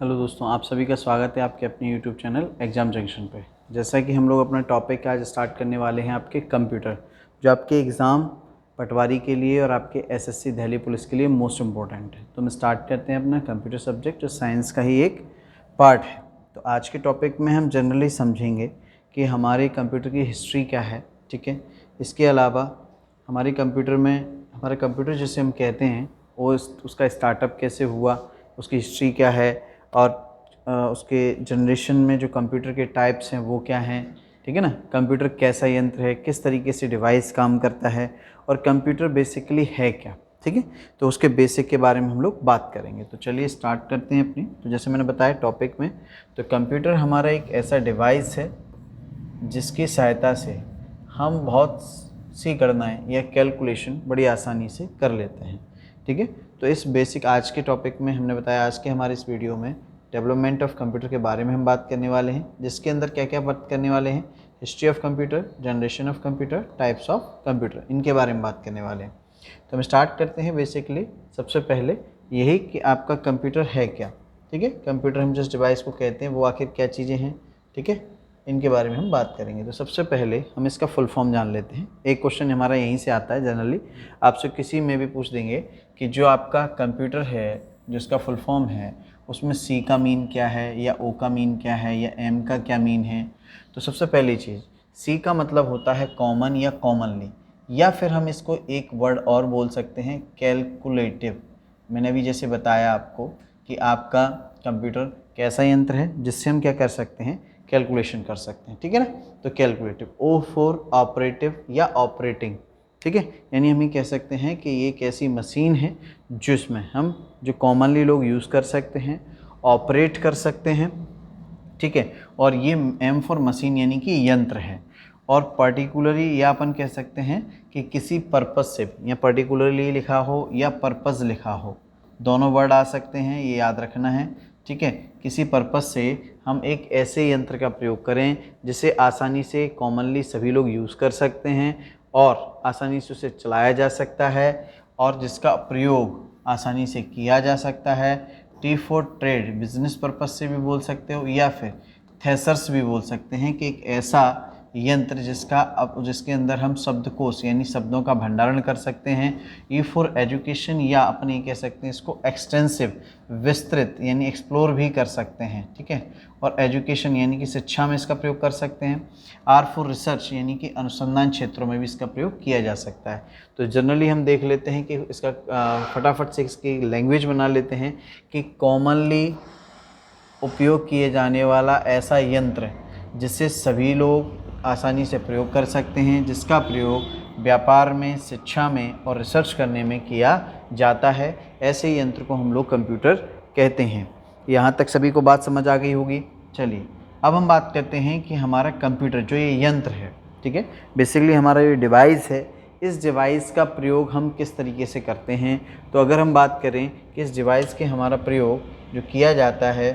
Hello दोस्तों, आप सभी का स्वागत है आपके अपने यूट्यूब चैनल एग्ज़ाम जंक्शन पे। जैसा कि हम लोग अपना टॉपिक आज स्टार्ट करने वाले हैं आपके कंप्यूटर, जो आपके एग्ज़ाम पटवारी के लिए और आपके एसएससी दिल्ली पुलिस के लिए मोस्ट इम्पोर्टेंट है। तो हम स्टार्ट करते हैं अपना कंप्यूटर सब्जेक्ट, जो साइंस का ही एक पार्ट है। तो आज के टॉपिक में हम जनरली समझेंगे कि हमारे कंप्यूटर की हिस्ट्री क्या है, ठीक है। इसके अलावा हमारे कंप्यूटर जिसे हम कहते हैं वो उसका स्टार्टअप कैसे हुआ, उसकी हिस्ट्री क्या है, और उसके जनरेशन में जो कंप्यूटर के टाइप्स हैं वो क्या हैं, ठीक है ना। कंप्यूटर कैसा यंत्र है, किस तरीके से डिवाइस काम करता है, और कंप्यूटर बेसिकली है क्या, ठीक है। तो उसके बेसिक के बारे में हम लोग बात करेंगे। तो चलिए स्टार्ट करते हैं अपनी। तो जैसे मैंने बताया टॉपिक में, तो कंप्यूटर हमारा एक ऐसा डिवाइस है जिसकी सहायता से हम बहुत सी गणनाएँ या कैलकुलेशन बड़ी आसानी से कर लेते हैं, ठीक है। तो इस बेसिक आज के टॉपिक में हमने बताया, आज के हमारे इस वीडियो में डेवलपमेंट ऑफ कंप्यूटर के बारे में हम बात करने वाले हैं, जिसके अंदर क्या क्या बात करने वाले हैं, history of computer, generation of computer, types of computer, इनके बारे में बात करने वाले हैं। तो हम स्टार्ट करते हैं। बेसिकली सबसे पहले यही कि आपका कंप्यूटर है क्या, ठीक है। कंप्यूटर हम जिस डिवाइस को कहते हैं वो आखिर क्या चीज़ें हैं, ठीक है, इनके बारे में हम बात करेंगे। तो सबसे पहले हम इसका फुल फॉर्म जान लेते हैं। एक क्वेश्चन हमारा यहीं से आता है जनरली, आपसे किसी में भी पूछ देंगे कि जो आपका कंप्यूटर है जिसका फुल फॉर्म है उसमें सी का मीन क्या है, या ओ का मीन क्या है, या एम का क्या मीन है। तो सबसे पहली चीज़, सी का मतलब होता है कॉमन या कॉमनली, या फिर हम इसको एक वर्ड और बोल सकते हैं, कैलकुलेटिव। मैंने अभी जैसे बताया आपको कि आपका कंप्यूटर कैसा यंत्र है जिससे हम क्या कर सकते हैं, कैलकुलेशन कर सकते हैं, ठीक है ना। तो कैलकुलेटिव, ओ फॉर ऑपरेटिव या ऑपरेटिंग, ठीक है। यानी हम ये कह सकते हैं कि ये एक ऐसी मशीन है जिसमें हम जो कॉमनली लोग यूज़ कर सकते हैं, ऑपरेट कर सकते हैं, ठीक है। और ये एम फॉर मशीन यानी कि यंत्र है, और पर्टिकुलरली या अपन कह सकते हैं कि किसी पर्पज़ से, या पर्टिकुलरली लिखा हो या पर्पज़ लिखा हो, दोनों वर्ड आ सकते हैं, ये याद रखना है, ठीक है। किसी पर्पज़ से हम एक ऐसे यंत्र का प्रयोग करें जिसे आसानी से कॉमनली सभी लोग यूज़ कर सकते हैं और आसानी से उसे चलाया जा सकता है, और जिसका प्रयोग आसानी से किया जा सकता है। T for trade, business purpose से भी बोल सकते हो, या फिर थेसर्स भी बोल सकते हैं कि एक ऐसा यंत्र जिसके अंदर हम शब्दकोश यानी शब्दों का भंडारण कर सकते हैं। ई फॉर एजुकेशन, या अपने कह सकते हैं इसको एक्सटेंसिव, विस्तृत यानी एक्सप्लोर भी कर सकते हैं, ठीक है। और एजुकेशन यानी कि शिक्षा में इसका प्रयोग कर सकते हैं। आर फॉर रिसर्च यानी कि अनुसंधान क्षेत्रों में भी इसका प्रयोग किया जा सकता है। तो जनरली हम देख लेते हैं कि इसका फटाफट से इसकी लैंग्वेज बना लेते हैं कि कॉमनली उपयोग किए जाने वाला ऐसा यंत्र जिसे सभी लोग आसानी से प्रयोग कर सकते हैं, जिसका प्रयोग व्यापार में, शिक्षा में और रिसर्च करने में किया जाता है, ऐसे यंत्र को हम लोग कंप्यूटर कहते हैं। यहाँ तक सभी को बात समझ आ गई होगी। चलिए अब हम बात करते हैं कि हमारा कंप्यूटर जो ये यंत्र है, ठीक है, बेसिकली हमारा ये डिवाइस है, इस डिवाइस का प्रयोग हम किस तरीके से करते हैं। तो अगर हम बात करें कि इस डिवाइस के हमारा प्रयोग जो किया जाता है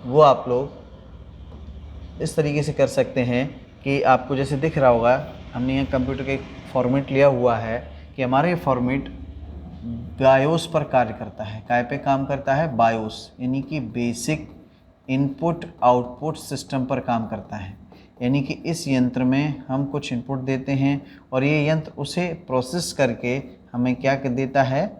वो आप लोग इस तरीके से कर सकते हैं कि आपको जैसे दिख रहा होगा, हमने यहाँ कंप्यूटर का एक फॉर्मेट लिया हुआ है कि हमारा ये फॉर्मेट बायोस पर कार्य करता है। काय पे काम करता है, बायोस यानी कि बेसिक इनपुट आउटपुट सिस्टम पर काम करता है। यानी कि इस यंत्र में हम कुछ इनपुट देते हैं और ये यंत्र उसे प्रोसेस करके हमें क्या कर देता है,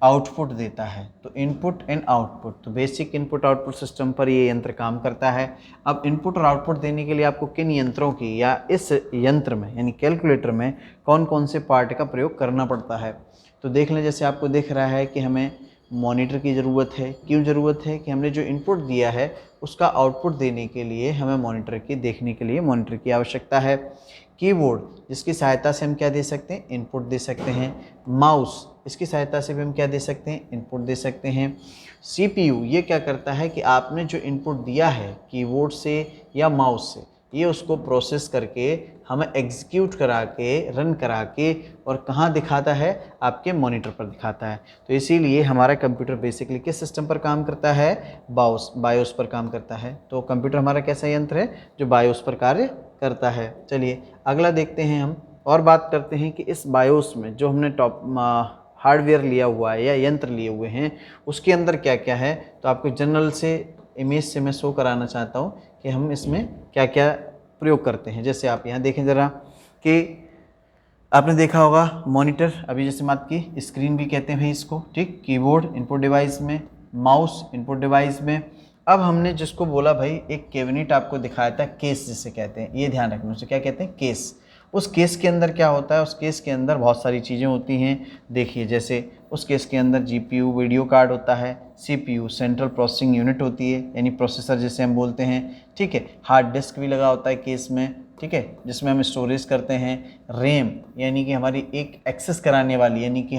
आउटपुट देता है। तो इनपुट एंड आउटपुट, तो बेसिक इनपुट आउटपुट सिस्टम पर ये यंत्र काम करता है। अब इनपुट और आउटपुट देने के लिए आपको किन यंत्रों की, या इस यंत्र में यानी कैलकुलेटर में कौन कौन से पार्ट का प्रयोग करना पड़ता है। तो देख लें, जैसे आपको दिख रहा है कि हमें मॉनिटर की ज़रूरत है। क्यों ज़रूरत है कि हमने जो इनपुट दिया है उसका आउटपुट देने के लिए हमें मॉनिटर की देखने के लिए मॉनिटर की आवश्यकता है। कीबोर्ड, जिसकी सहायता से हम क्या दे सकते हैं, इनपुट दे सकते हैं। माउस, इसकी सहायता से भी हम क्या दे सकते हैं, इनपुट दे सकते हैं। सीपीयू, ये क्या करता है कि आपने जो इनपुट दिया है कीबोर्ड से या माउस से, ये उसको प्रोसेस करके हमें एग्जीक्यूट करा के, रन करा के, और कहाँ दिखाता है, आपके मॉनिटर पर दिखाता है। तो इसीलिए हमारा कंप्यूटर बेसिकली किस सिस्टम पर काम करता है, बायोस पर काम करता है। तो कंप्यूटर हमारा कैसा यंत्र है जो बायोस पर कार्य करता है। चलिए अगला देखते हैं हम, और बात करते हैं कि इस बायोस में जो हमने हार्डवेयर लिया हुआ है या यंत्र लिए हुए हैं उसके अंदर क्या क्या है, तो आपको जनरल से इमेज से मैं शो कराना चाहता हूँ कि हम इसमें क्या क्या प्रयोग करते हैं। जैसे आप यहाँ देखें ज़रा कि आपने देखा होगा मॉनिटर, अभी जैसे बात की स्क्रीन भी कहते हैं इसको, ठीक, कीबोर्ड इनपुट डिवाइस में, माउस इनपुट डिवाइस में। अब हमने जिसको बोला भाई एक कैबिनेट आपको दिखाया था, केस जिसे कहते हैं, ये ध्यान रखना, उसे क्या कहते हैं, केस। उस केस के अंदर क्या होता है, उस केस के अंदर बहुत सारी चीज़ें होती हैं। देखिए जैसे उस केस के अंदर जीपीयू वीडियो कार्ड होता है, सीपीयू सेंट्रल प्रोसेसिंग यूनिट होती है यानी प्रोसेसर जिसे हम बोलते हैं, ठीक है। हार्ड डिस्क भी लगा होता है केस में, ठीक है, जिसमें हम स्टोरेज करते हैं। रैम यानी कि हमारी एक एक्सेस कराने वाली, यानी कि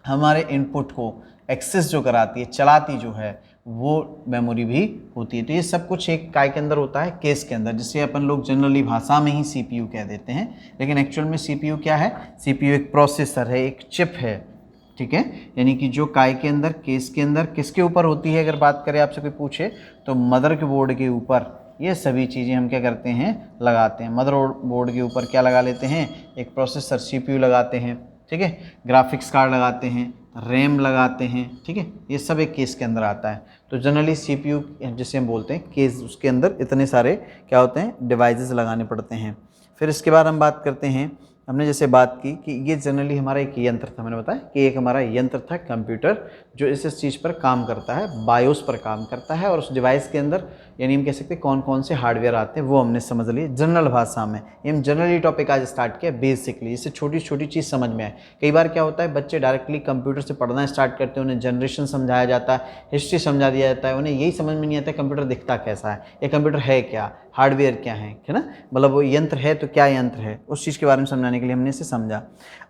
हमारे इनपुट को एक्सेस जो कराती है, चलाती जो है, वो मेमोरी भी होती है। तो ये सब कुछ एक काय के अंदर होता है, केस के अंदर, जिसे अपन लोग जनरली भाषा में ही सीपीयू कह देते हैं। लेकिन एक्चुअल में सीपीयू क्या है, सीपीयू एक प्रोसेसर है, एक चिप है, ठीक है। यानी कि जो काय के अंदर, केस के अंदर किसके ऊपर होती है, अगर बात करें आपसे कोई पूछे तो मदर के बोर्ड के ऊपर ये सभी चीज़ें हम क्या करते हैं, लगाते हैं। मदर बोर्ड के ऊपर क्या लगा लेते हैं, एक प्रोसेसर सीपीयू लगाते हैं, ठीक है, ग्राफिक्स कार्ड लगाते हैं, रैम लगाते हैं, ठीक है। ये सब एक केस के अंदर आता है। तो जनरली सीपीयू जिसे हम बोलते हैं केस, उसके अंदर इतने सारे क्या होते हैं, डिवाइसेस लगाने पड़ते हैं। फिर इसके बाद हम बात करते हैं, हमने जैसे बात की कि ये जनरली हमारा एक यंत्र था, मैंने बताया कि एक हमारा यंत्र था कंप्यूटर, जो इस चीज़ पर काम करता है, बायोस पर काम करता है। और उस डिवाइस के अंदर यानी हम कह सकते हैं कौन कौन से हार्डवेयर आते हैं वो हमने समझ लिए जनरल भाषा में। ये हम जनरली टॉपिक आज स्टार्ट किया बेसिकली, इससे छोटी छोटी चीज़ समझ में आए। कई बार क्या होता है, बच्चे डायरेक्टली कंप्यूटर से पढ़ना स्टार्ट करते हैं, उन्हें जनरेशन समझाया जाता है, हिस्ट्री समझा दिया जाता है, उन्हें यही समझ में नहीं आता कंप्यूटर दिखता कैसा है, ये कंप्यूटर है क्या, हार्डवेयर क्या है ना, मतलब वो यंत्र है तो क्या यंत्र है, उस चीज़ के बारे में समझाने के लिए हमने इसे समझा।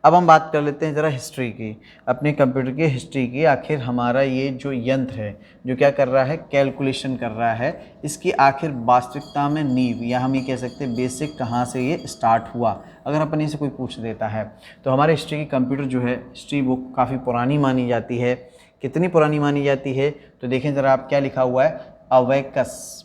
अब हम बात कर लेते हैं ज़रा हिस्ट्री की, अपने कंप्यूटर की हिस्ट्री की। आखिर हमारा ये जो यंत्र है जो क्या कर रहा है, कैलकुलेशन कर रहा है, इसकी आखिर वास्तविकता में नींव, या हम ये कह सकते हैं बेसिक, कहाँ से ये स्टार्ट हुआ, अगर अपन से कोई पूछ देता है तो हमारे हिस्ट्री की कंप्यूटर जो है, हिस्ट्री बुक काफ़ी पुरानी मानी जाती है। कितनी पुरानी मानी जाती है, तो देखें ज़रा आप, क्या लिखा हुआ है, अवेकस,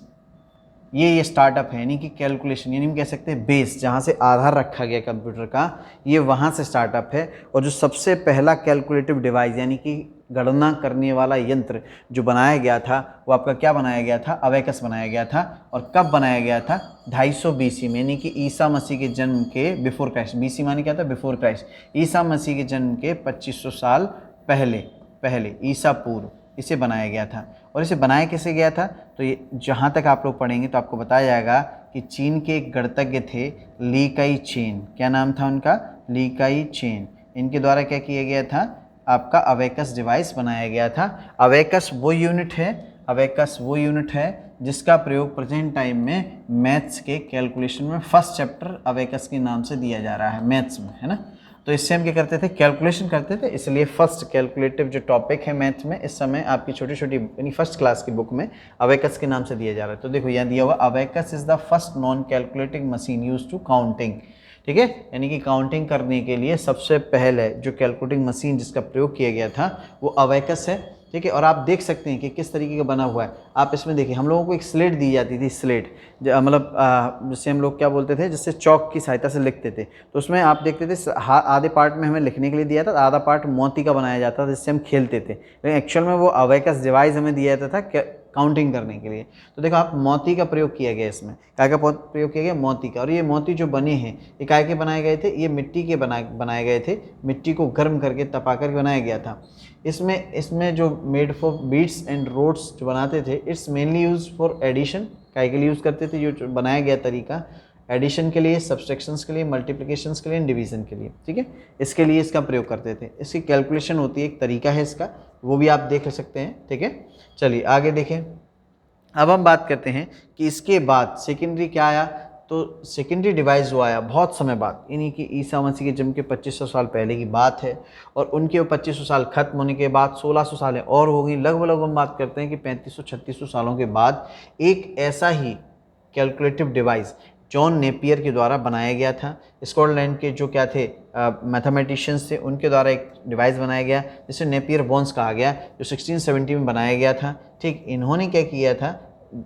ये स्टार्टअप है, यानी कि कैलकुलेशन, यानी हम कह सकते हैं बेस, जहाँ से आधार रखा गया कंप्यूटर का, ये वहाँ से स्टार्टअप है। और जो सबसे पहला कैलकुलेटिव डिवाइस यानी कि गणना करने वाला यंत्र जो बनाया गया था, वो आपका क्या बनाया गया था, अवेकस बनाया गया था। और कब बनाया गया था, 250 BC में, यानी कि ईसा मसीह के जन्म के बिफोर क्राइस्ट। BC मानी क्या था, बिफोर क्राइस्ट, ईसा मसीह के जन्म के 2500 साल पहले ईसा पूर्व इसे बनाया गया था। और इसे बनाया कैसे गया था, तो ये जहाँ तक आप लोग पढ़ेंगे तो आपको बताया जाएगा कि चीन के एक गणितज्ञ थे, ली काई चेन, क्या नाम था उनका, ली काई चेन। इनके द्वारा क्या किया गया था, आपका अवेकस डिवाइस बनाया गया था। अवेकस वो यूनिट है जिसका प्रयोग प्रेजेंट टाइम में मैथ्स के कैलकुलेशन में फर्स्ट चैप्टर अवेकस के नाम से दिया जा रहा है मैथ्स में, है ना। तो इससे हम क्या करते थे, कैलकुलेशन करते थे, इसलिए फर्स्ट कैलकुलेटिव जो टॉपिक है मैथ में इस समय आपकी छोटी छोटी यानी फर्स्ट क्लास की बुक में अवेकस के नाम से दिया जा रहा है। तो देखो यहाँ दिया हुआ, abacus is the first non calculating machine use to counting, ठीक है, यानी कि काउंटिंग करने के लिए सबसे पहले जो कैलकुलेटिंग मशीन जिसका प्रयोग किया गया था वो अवेकस है, ठीक है। और आप देख सकते हैं कि किस तरीके का बना हुआ है। आप इसमें देखिए, हम लोगों को एक स्लेट दी जाती थी, स्लेट मतलब जिससे हम लोग क्या बोलते थे, जिससे चौक की सहायता से लिखते थे। तो उसमें आप देखते थे आधे पार्ट में हमें लिखने के लिए दिया था, आधा पार्ट मोती का बनाया जाता था जिससे हम खेलते थे। लेकिन एक्चुअल में वो अवेकस डिवाइस हमें दिया जाता था काउंटिंग करने के लिए। तो देखो आप, मोती का प्रयोग किया गया, इसमें काय का प्रयोग किया गया, मोती का। और ये मोती जो बने हैं ये काय के बनाए गए थे, ये मिट्टी के बनाए गए थे, मिट्टी को गर्म करके तपा कर बनाया गया था। इसमें जो made for beats and rods जो बनाते थे, it's mainly use for addition, काय के लिए यूज़ करते थे, जो बनाया गया तरीका एडिशन के लिए, सब्सट्रैक्शंस के लिए, मल्टीप्लिकेशंस के लिए, डिवीजन के लिए, ठीक है, इसके लिए इसका प्रयोग करते थे। इसकी कैलकुलेशन होती है, एक तरीका है इसका, वो भी आप देख सकते हैं, ठीक है। चलिए आगे देखें। अब हम बात करते हैं कि इसके बाद सेकेंडरी क्या आया, तो सेकेंडरी डिवाइस जो आया बहुत समय बाद, यानी कि ईसा मसीह के जन्म के 2500 साल पहले की बात है। और उनके 2500 साल खत्म होने के बाद 1600 सालें और हो गई, लगभग हम बात करते हैं कि 3500-3600 सालों के बाद एक ऐसा ही कैलकुलेटिव डिवाइस जॉन नेपियर के द्वारा बनाया गया था। स्कॉटलैंड के जो क्या थे मैथमेटिशियंस थे, उनके द्वारा एक डिवाइस बनाया गया जिसे नेपियर बोन्स कहा गया, जो 1670 में बनाया गया था। ठीक, इन्होंने क्या किया था,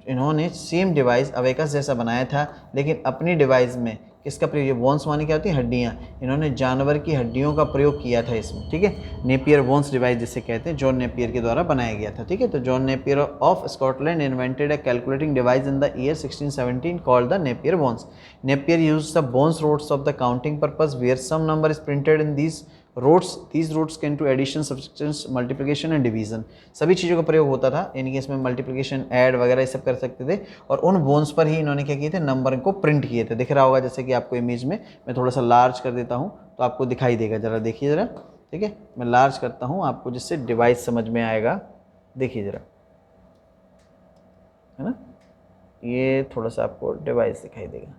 इन्होंने सेम डिवाइस अवेकस जैसा बनाया था, लेकिन अपनी डिवाइस में किसका प्रयोग, ये बोन्स माने क्या होती है, हड्डियाँ, इन्होंने जानवर की हड्डियों का प्रयोग किया था इसमें, ठीक है। नेपियर बोन्स डिवाइस जिसे कहते हैं, जॉन नेपियर के द्वारा बनाया गया था, ठीक है। तो John Napier of Scotland invented a calculating device in the year 1617 called the Napier bones. Napier used the bones rods of the counting purpose where some number is printed in these rods, these roads can to addition, subtraction, multiplication and division, सभी चीज़ों का प्रयोग होता था, यानी कि इसमें multiplication, add वगैरह ये सब कर सकते थे। और उन बोन्स पर ही इन्होंने क्या किए थे, नंबर को प्रिंट किए थे। दिख रहा होगा जैसे कि आपको इमेज में, मैं थोड़ा सा लार्ज कर देता हूँ तो आपको दिखाई देगा, ज़रा देखिए ज़रा, ठीक है। मैं लार्ज करता हूँ आपको, जिससे डिवाइस समझ में आएगा। देखिए ज़रा, है ना, ये थोड़ा सा आपको डिवाइस दिखाई देगा,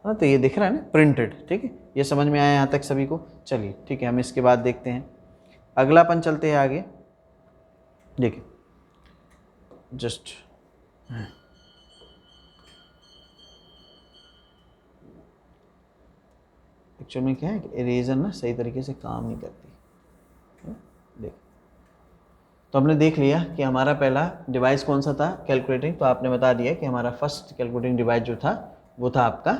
हाँ। तो ये दिख रहा है ना, प्रिंटेड, ठीक है। ये समझ में आया यहाँ तक सभी को, चलिए ठीक है। हम इसके बाद देखते हैं अगला अपन, चलते हैं आगे। देखिए जस्ट एक्चुअल में क्या है कि इरेजर ना सही तरीके से काम नहीं करती। देख, तो हमने देख लिया कि हमारा पहला डिवाइस कौन सा था, कैलकुलेटिंग। तो आपने बता दिया कि हमारा फर्स्ट कैलकुलेटिंग डिवाइस जो था वो था आपका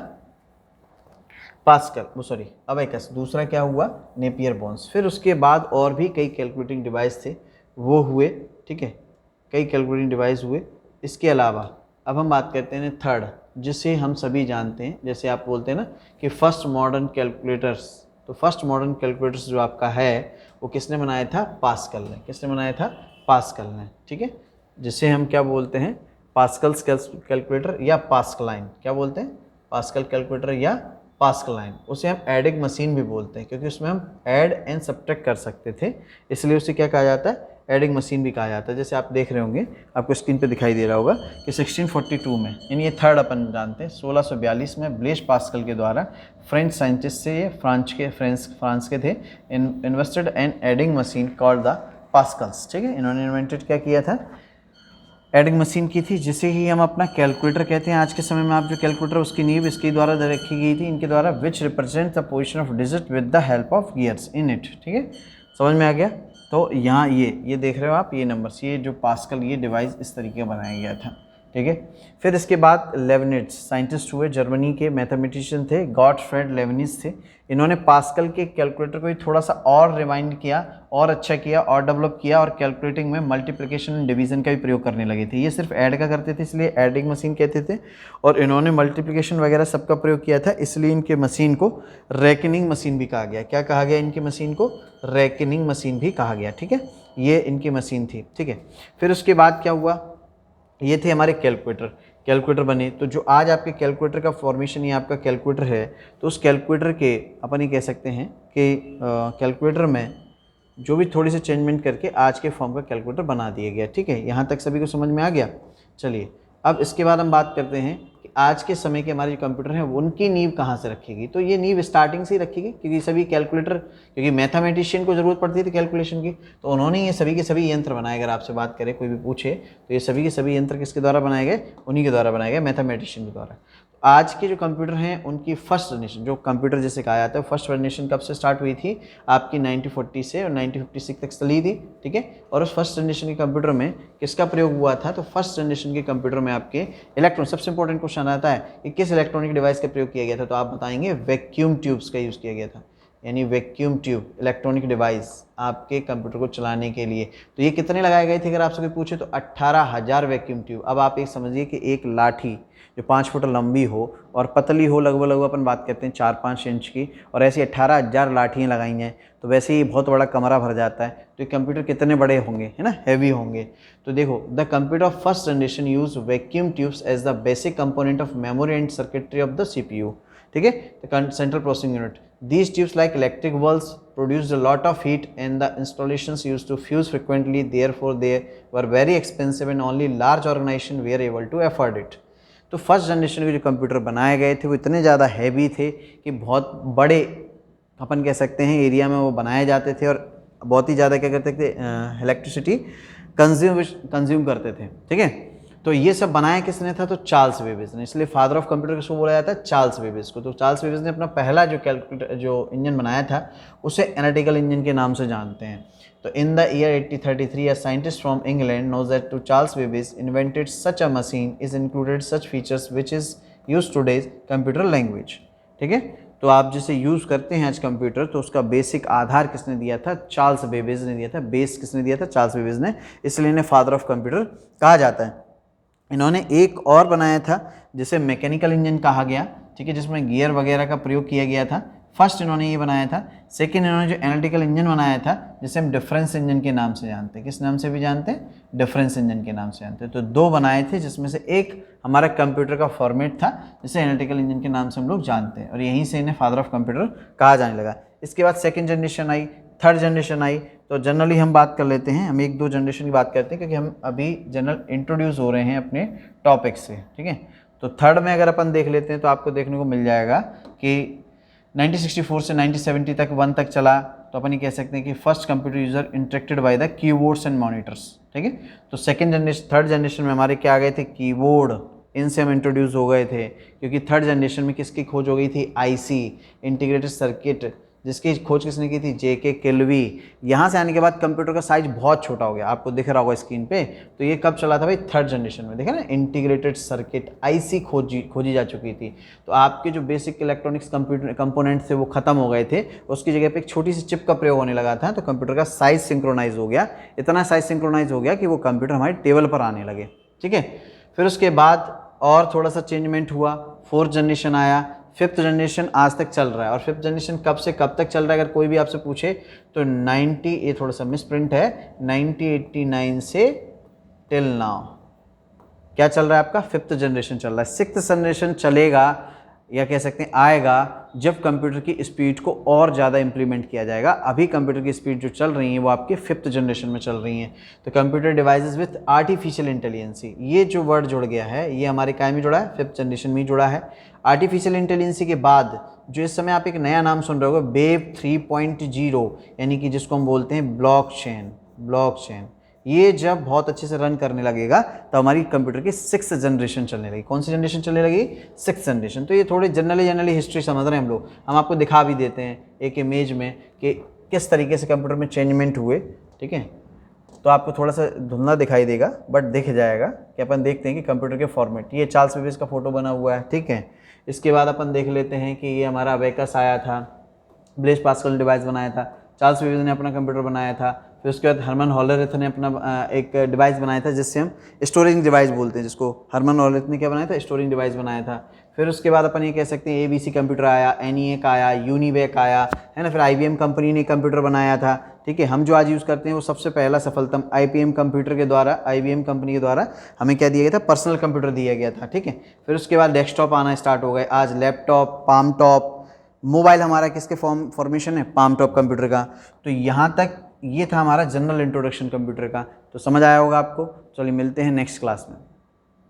पास्कल, वो सॉरी अबेकस। दूसरा क्या हुआ, नेपियर बोन्स। फिर उसके बाद और भी कई कैलकुलेटिंग डिवाइस थे, वो हुए, ठीक है, कई कैलकुलेटिंग डिवाइस हुए। इसके अलावा अब हम बात करते हैं थर्ड, जिसे हम सभी जानते हैं, जैसे आप बोलते हैं ना कि फर्स्ट मॉडर्न कैलकुलेटर्स। तो फर्स्ट मॉडर्न कैलकुलेटर्स जो आपका है वो किसने बनाया था, पास्कल ने। किसने बनाया था, पास्कल ने, ठीक है। जिसे हम क्या बोलते हैं, पास्कल्स कैलकुलेटर या पास्कलाइन, क्या बोलते हैं, पास्कल कैलकुलेटर या पास्कलाइन। उसे हम एडिंग मशीन भी बोलते हैं, क्योंकि उसमें हम ऐड एंड सब्ट्रैक्ट कर सकते थे, इसलिए उसे क्या कहा जाता है, एडिंग मशीन भी कहा जाता है। जैसे आप देख रहे होंगे, आपको स्क्रीन पे दिखाई दे रहा होगा कि 1642 में, यानी ये थर्ड अपन जानते हैं, 1642 में ब्लेज पास्कल के द्वारा फ्रेंच साइंटिस्ट से, ये फ्रांस के थे, invested an adding machine called the Pascal's, ठीक है। इन्होंने इन्वेंटेड क्या किया था, एडिंग मशीन की थी, जिसे ही हम अपना कैलकुलेटर कहते हैं। आज के समय में आप जो कैलकुलेटर, उसकी नींव इसके द्वारा रखी गई थी, इनके द्वारा, which represent the position of digit with the help of gears in it, ठीक है। समझ में आ गया। तो यहाँ ये देख रहे हो आप, ये नंबर्स, ये जो पास्कल, ये डिवाइस इस तरीके का बनाया गया था, ठीक है। फिर इसके बाद लेबनिज साइंटिस्ट हुए, जर्मनी के मैथमेटिशियन थे, गॉटफ्रेड लेबनिज थे। इन्होंने पास्कल के कैलकुलेटर को थोड़ा सा और रिवाइंड किया, और अच्छा किया, और डेवलप किया, और कैलकुलेटिंग में मल्टीप्लिकेशन एंड डिवीजन का भी प्रयोग करने लगे थे। ये सिर्फ ऐड का करते थे, इसलिए एडिंग मशीन कहते थे, और इन्होंने मल्टीप्लिकेशन वगैरह सबका प्रयोग किया था, इसलिए इनके मशीन को रेकनिंग मशीन भी कहा गया। क्या कहा गया, इनकी मशीन को रेकनिंग मशीन भी कहा गया, ठीक है। ये इनकी मशीन थी, ठीक है। फिर उसके बाद क्या हुआ, ये थे हमारे कैलकुलेटर बने। तो जो आज आपके कैलकुलेटर का फॉर्मेशन, ये आपका कैलकुलेटर है, तो उस कैलकुलेटर के अपन ये कह सकते हैं कि कैलकुलेटर में जो भी थोड़ी सी चेंजमेंट करके आज के फॉर्म का कैलकुलेटर बना दिया गया, ठीक है। यहाँ तक सभी को समझ में आ गया। चलिए अब इसके बाद हम बात करते हैं कि आज के समय के हमारे जो कंप्यूटर हैं उनकी नींव कहाँ से रखेगी। तो ये नींव स्टार्टिंग से ही रखेगी, क्योंकि सभी कैलकुलेटर, क्योंकि मैथमेटिशियन को ज़रूरत पड़ती थी कैलकुलेशन की, तो उन्होंने ये सभी के सभी यंत्र बनाए। अगर आपसे बात करें, कोई भी पूछे, तो ये सभी के सभी यंत्र किसके द्वारा बनाए गए, उन्हीं के द्वारा बनाए गए, मैथमेटिशियन के द्वारा। आज के जो कंप्यूटर हैं उनकी फर्स्ट जनरेशन, जो कंप्यूटर जिसे कहा जाता है, फर्स्ट जनरेशन कब से स्टार्ट हुई थी, आपकी 1940 से और 1956 तक चली थी, ठीक है। और उस फर्स्ट जनरेशन के कंप्यूटर में किसका प्रयोग हुआ था, तो फर्स्ट जनरेशन के कंप्यूटर में आपके इलेक्ट्रॉन, सबसे इंपॉर्टेंट क्वेश्चन आता है कि किस इलेक्ट्रॉनिक डिवाइस का प्रयोग किया गया था, तो आप बताएंगे वैक्यूम ट्यूब्स का यूज़ किया गया था, यानी वैक्यूम ट्यूब इलेक्ट्रॉनिक डिवाइस आपके कंप्यूटर को चलाने के लिए। तो ये कितने लगाए गए थे, अगर आपसे कोई पूछे, तो 18,000 वैक्यूम ट्यूब। अब आप एक समझिए कि एक लाठी जो 5 फुट लंबी हो और पतली हो, लगभग अपन बात करते हैं 4-5 इंच की, और ऐसी 18,000 लाठियाँ लगाई हैं, तो वैसे ही बहुत बड़ा कमरा भर जाता है। तो ये कंप्यूटर कितने बड़े होंगे, है ना, हैवी होंगे। तो देखो, the computer of first generation use vacuum tubes as the basic component of memory and circuitry of the CPU, ठीक है, the central processing unit. These tubes, like electric bulbs, produced a lot of heat, and the installations used to fuse frequently. Therefore, they were very expensive, and only large organizations were able to afford it. तो first generation के जो computer बनाए गए थे वो इतने ज़्यादा heavy थे कि बहुत बड़े अपन कह सकते हैं एरिया में वो बनाए जाते थे, और बहुत ही ज़्यादा क्या करते थे, इलेक्ट्रिसिटी कंज्यूम करते थे, ठीक है। तो ये सब बनाया किसने था, तो चार्ल्स बेबेज ने। इसलिए फादर ऑफ कंप्यूटर किसको बोला जाता है, चार्ल्स बेबेज को। तो चार्ल्स बेबेज ने अपना पहला जो कैलकुलेटर, जो इंजन बनाया था, उसे एनालिटिकल इंजन के नाम से जानते हैं। तो इन the year 1833 a scientist from England knows that to Charles Babbage invented such a machine is included such features which is used today's computer language। ठीक है। तो आप जैसे यूज़ करते हैं आज कंप्यूटर, तो उसका बेसिक आधार किसने दिया था? चार्ल्स बेबेज ने दिया था। बेस किसने दिया था? चार्ल्स बेबेज ने, इसलिए इन्हें फादर ऑफ कंप्यूटर कहा जाता है। इन्होंने एक और बनाया था जिसे मैकेनिकल इंजन कहा गया, ठीक है, जिसमें गियर वगैरह का प्रयोग किया गया था। फर्स्ट इन्होंने ये बनाया था। सेकंड इन्होंने जो एनालिटिकल इंजन बनाया था, जिसे हम डिफरेंस इंजन के नाम से जानते हैं। किस नाम से भी जानते हैं? डिफरेंस इंजन के नाम से जानते हैं। तो दो बनाए थे, जिसमें से एक हमारा कंप्यूटर का फॉर्मेट था, जिसे एनालिटिकल इंजन के नाम से हम लोग जानते हैं, और यहीं से इन्हें फादर ऑफ कंप्यूटर कहा जाने लगा। इसके बाद सेकेंड जनरेशन आई, थर्ड जनरेशन आई। तो जनरली हम बात कर लेते हैं, हम एक दो जनरेशन की बात करते हैं, क्योंकि हम अभी जनरल इंट्रोड्यूस हो रहे हैं अपने टॉपिक से, ठीक है। तो थर्ड में अगर अपन देख लेते हैं तो आपको देखने को मिल जाएगा कि 1964 से 1970 तक 1 तक चला। तो अपन ये कह सकते हैं कि first computer user interacted by the keyboards and monitors, ठीक है। तो सेकंड जनरेशन, थर्ड जनरेशन में हमारे क्या आ गए थे? कीबोर्ड, इनसे हम इंट्रोड्यूस हो गए थे, क्योंकि थर्ड जनरेशन में किसकी खोज हो गई थी? आईसी, इंटीग्रेटेड सर्किट, जिसकी खोज किसने की थी? जेके किल्वी। यहाँ से आने के बाद कंप्यूटर का साइज बहुत छोटा हो गया, आपको दिख रहा होगा स्क्रीन पे। तो ये कब चला था भाई? थर्ड जनरेशन में। देखा ना, इंटीग्रेटेड सर्किट, आईसी खोजी जा चुकी थी। तो आपके जो बेसिक इलेक्ट्रॉनिक्स कंप्यूटर कंपोनेंट थे वो खत्म हो गए थे, उसकी जगह पे एक छोटी सी चिप का प्रयोग होने लगा था। तो कंप्यूटर का साइज सिंक्रोनाइज हो गया, इतना साइज सिंक्रोनाइज हो गया कि वो कंप्यूटर हमारे टेबल पर आने लगे, ठीक है। फिर उसके बाद और थोड़ा सा चेंजमेंट हुआ, फोर्थ जनरेशन आया, फिफ्थ जनरेशन आज तक चल रहा है। और फिफ्थ जनरेशन कब से कब तक चल रहा है अगर कोई भी आपसे पूछे तो 90, ये थोड़ा सा मिसप्रिंट है, 1989 से टिल नाउ क्या चल रहा है आपका? फिफ्थ जनरेशन चल रहा है। सिक्स्थ जनरेशन चलेगा, या कह सकते हैं आएगा, जब कंप्यूटर की स्पीड को और ज़्यादा इंप्लीमेंट किया जाएगा। अभी कंप्यूटर की स्पीड जो चल रही है वो आपके फिफ्थ जनरेशन में चल रही हैं। तो computer devices with artificial intelligence, ये जो वर्ड जुड़ गया है, ये हमारे काय में जुड़ा है? फिफ्थ जनरेशन में जुड़ा है। आर्टिफिशियल इंटेलिजेंसी के बाद जो इस समय आप एक नया नाम सुन रहे होगे, वेब 3.0, यानी कि जिसको हम बोलते हैं ब्लॉकचेन। ये जब बहुत अच्छे से रन करने लगेगा तो हमारी कंप्यूटर की सिक्स्थ जनरेशन चलने लगी। कौन सी जनरेशन चलने लगी? Sixth generation. तो ये थोड़ी जनरली हिस्ट्री समझ रहे हैं हम लोग, हम आपको दिखा भी देते हैं एक इमेज में कि किस तरीके से कंप्यूटर में चेंजमेंट हुए, ठीक है। तो आपको थोड़ा सा धुंधला दिखाई देगा, बट दिख जाएगा कि अपन देखते हैं कि कंप्यूटर के फॉर्मेट। ये चार्ल्स बेबेज का फोटो बना हुआ है, ठीक है। इसके बाद अपन देख लेते हैं कि ये हमारा अबेकस आया था, ब्लेज पास्कल ने डिवाइस बनाया था, चार्ल्स बेबेज ने अपना कंप्यूटर बनाया था। फिर उसके बाद हरमन हॉलरेथ ने अपना एक डिवाइस बनाया था, जिससे हम स्टोरेज डिवाइस बोलते हैं, जिसको हरमन हॉलरेथ ने क्या बनाया था? स्टोरेज डिवाइस बनाया था। फिर उसके बाद अपन ये कह सकते हैं ABC कंप्यूटर आया, ENIAC आया, यूनिवेक आया, है ना। फिर IBM कंपनी ने कंप्यूटर बनाया था, ठीक है। हम जो आज यूज़ करते हैं वो सबसे पहला सफलतम IBM कंप्यूटर के द्वारा, IBM कंपनी के द्वारा हमें क्या दिया गया था? पर्सनल कंप्यूटर दिया गया था, ठीक है। फिर उसके बाद डेस्कटॉप आना स्टार्ट हो गए, आज लैपटॉप, पाम टॉप। मोबाइल हमारा किसके फॉर्मेशन है? पाम टॉप कंप्यूटर का। तो यहाँ तक ये था हमारा जनरल इंट्रोडक्शन कंप्यूटर का। तो समझ आया होगा आपको। चलिए मिलते हैं नेक्स्ट क्लास में।